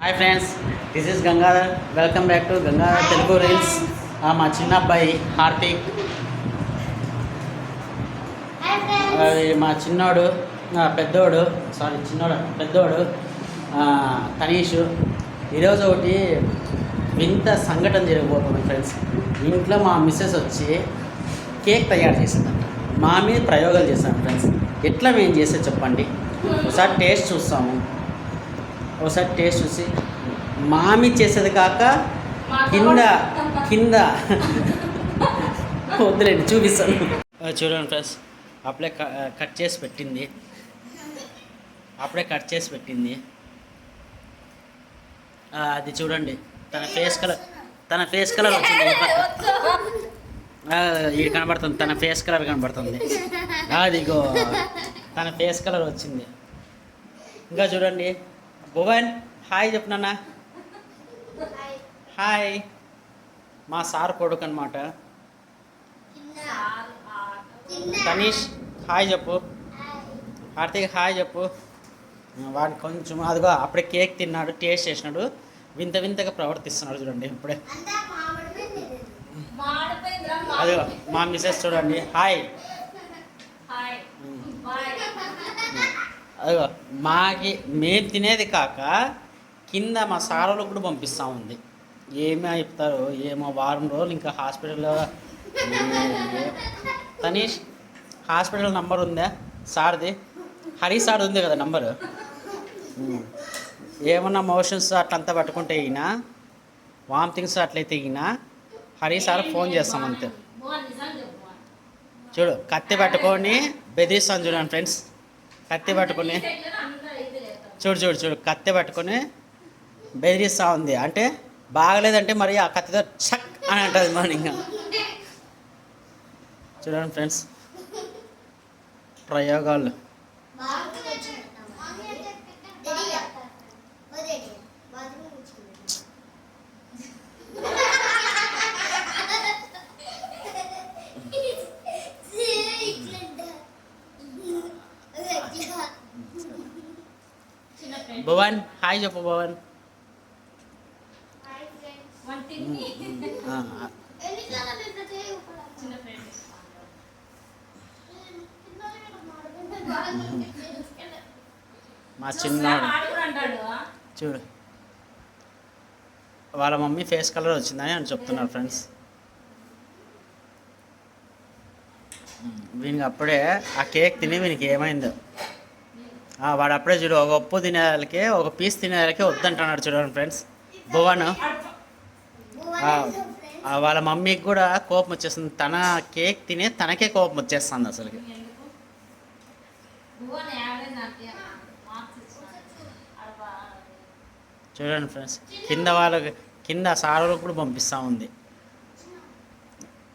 Hi friends, this is Gangadhar. Welcome back to Gangadhar Telugu reels. మా చిన్న అబ్బాయి హార్దిక్, మా చిన్నోడు పెద్దోడు, పెద్దోడు తనీష్. ఈరోజు ఒకటి వింత సంఘటన జరగబోతుంది ఫ్రెండ్స్. ఇంట్లో మా మిస్సెస్ వచ్చి కేక్ తయారు చేసిందంట. మా మీద ప్రయోగాలు చేశాను ఫ్రెండ్స్. ఎట్లా మేము చేసే చెప్పండి, ఒకసారి టేస్ట్ చూసి మామి చేసేది కాక కింద వద్దులేండి చూపిస్తాను. చూడండి ఫ్రెండ్స్, అప్పుడే కట్ చేసి పెట్టింది. అది చూడండి, తన ఫేస్ కలర్ వచ్చింది. ఇది కనబడుతుంది, తన ఫేస్ కలర్ కనబడుతుంది. అదిగో తన ఫేస్ కలర్ వచ్చింది. ఇంకా చూడండి, భువన్ హాయ్ చెప్పు నాన్న. హాయ్, మా సార్ కొడుకు అనమాట. తనీష్ హాయ్ చెప్పు. హార్దిక్ హాయ్ చెప్పు. వాడిని కొంచెం అదిగో అప్పుడే కేక్ తిన్నాడు, టేస్ట్ చేసినాడు, వింతగా ప్రవర్తిస్తున్నాడు. చూడండి ఇప్పుడే. అదిగో మా మిసెస్ చూడండి, హాయ్. అదిగో మేము తినేది కాక కింద మా సారోళ్ళకు కూడా పంపిస్తూ ఉంది. ఏమి అయిపోతారో ఏమో, వారం రోజులు ఇంకా హాస్పిటల్లో. తనీష్ హాస్పిటల్ నంబర్ ఉందా సార్ది? హరి సార్ ఉంది కదా నంబరు. ఏమన్నా మోషన్స్ అట్లంతా పట్టుకుంటే ఈయన వామిటింగ్స్ అట్లయితే ఈయన హరి సార్ ఫోన్ చేస్తాం అంతే. చూడు కత్తి పట్టుకొని బెదిరిస్తాను చూడండి ఫ్రెండ్స్. కత్తి పట్టుకొని చూడు కత్తి పట్టుకొని బెదిరిస్తూ ఉంది. అంటే బాగలేదంటే మరి ఆ కత్తితో చక్ అని అంటుంది మరి. ఇంకా చూడండి ఫ్రెండ్స్, ప్రయోగాలు. భువన్ హాయ్ చెప్పు. భువన్ మా చిన్నోడు చూడు, వాళ్ళ మమ్మీ ఫేస్ కలర్ వచ్చిందని అని చెప్తున్నారు ఫ్రెండ్స్. వీనికి అప్పుడే ఆ కేక్ తిని వీనికి ఏమైందో. వాడు అప్పుడే చూడు, ఒక ఉప్పు తినేదానికి ఒక పీస్ తినేదానికి వద్దంటున్నాడు. చూడండి ఫ్రెండ్స్, భువన్ వాళ్ళ మమ్మీకి కూడా కోపం వచ్చేస్తుంది. తన కేక్ తినే తనకే కోపం వచ్చేస్తుంది అసలుకి. చూడండి ఫ్రెండ్స్, కింద సారోలకు కూడా పంపిస్తూ ఉంది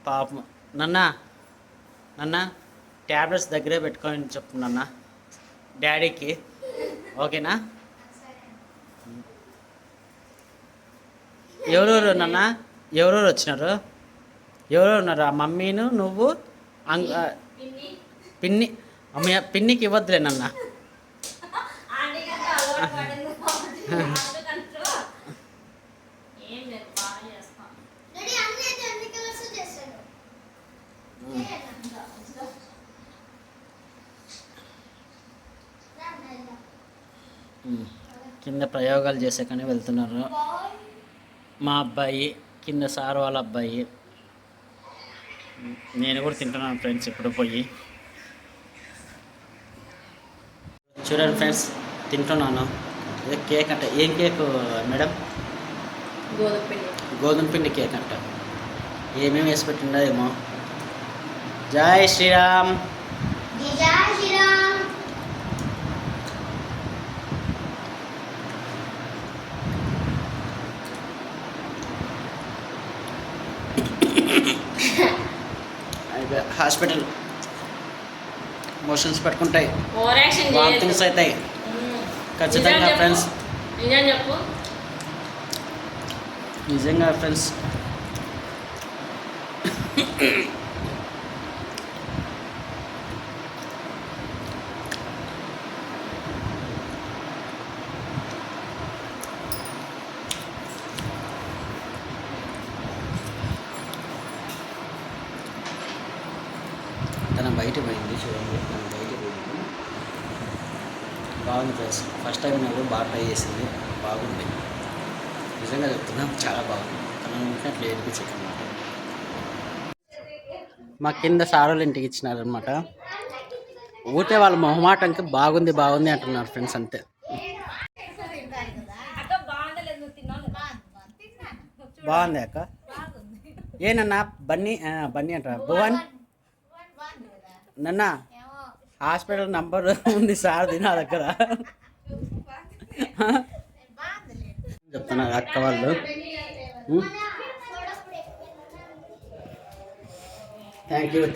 పాపం. నన్న ట్యాబ్లెట్స్ దగ్గరే పెట్టుకొని చెప్పు నాన్న డాడీకి, ఓకేనా? ఎవరెవరు వచ్చినారు? ఎవరెవరు ఉన్నారు? ఆ మమ్మీను, నువ్వు, పిన్ని. అమ్మయ్య, పిన్నికి ఇవ్వద్దులే నన్న. కింద ప్రయోగాలు చేసాకనే వెళ్తున్నారు మా అబ్బాయి, కింద సార్ వాళ్ళ అబ్బాయి. నేను కూడా తింటున్నాను ఫ్రెండ్స్ ఇప్పుడు పోయి. చూడండి ఫ్రెండ్స్, తింటున్నాను. ఇది కేక్ అంట. ఏం కేక్ మేడం? గోధుమ పిండి కేక్ అంట. ఏమేమి వేసి పెట్టిండేమో. జై శ్రీరామ్. హాస్పిటల్ మోషన్స్ పట్టుకుంటాయి, వామిటింగ్స్ అవుతాయి ఖచ్చితంగా ఫ్రెండ్స్. నిజంగా ఫ్రెండ్స్. బయట పోయింది చూడండి, తను బయట పోయింది. బాగుంది ఫ్రెండ్స్, ఫస్ట్ టైం నాకు బాగా ట్రై చేసింది, బాగుంది నిజంగా చెప్తున్నా, చాలా బాగుంది. తను ఉంటున్నట్లు ఏడిపించక అనమాట. మా కింద సారోళ్ళు ఇంటికి ఇచ్చినారనమాట. ఊటే వాళ్ళ మొహమాటంకి బాగుంది బాగుంది అంటున్నారు ఫ్రెండ్స్, అంతే. బాగుంది అక్క. ఏనన్నా బన్నీ బన్నీ అంటారా భువన్ నన్న హాస్పిటల్ నంబర్ ఉంది సార్ నా దగ్గర చెప్తున్నారు అక్క వాళ్ళు.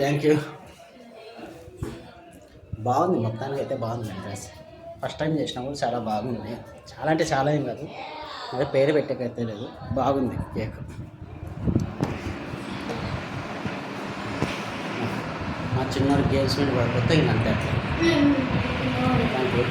Thank you. బాగుంది, మొత్తానికి అయితే బాగుంది ఫ్రెండ్స్. ఫస్ట్ టైం చేసినప్పుడు చాలా బాగుంది. చాలా అంటే చాలా ఏం కాదు, అదే పేరు పెట్టేకైతే లేదు, బాగుంది కేక్. మా చిన్నోడు గేమ్స్ మీద పడిపోతే ఇంకంతే అట్లా. Thank you.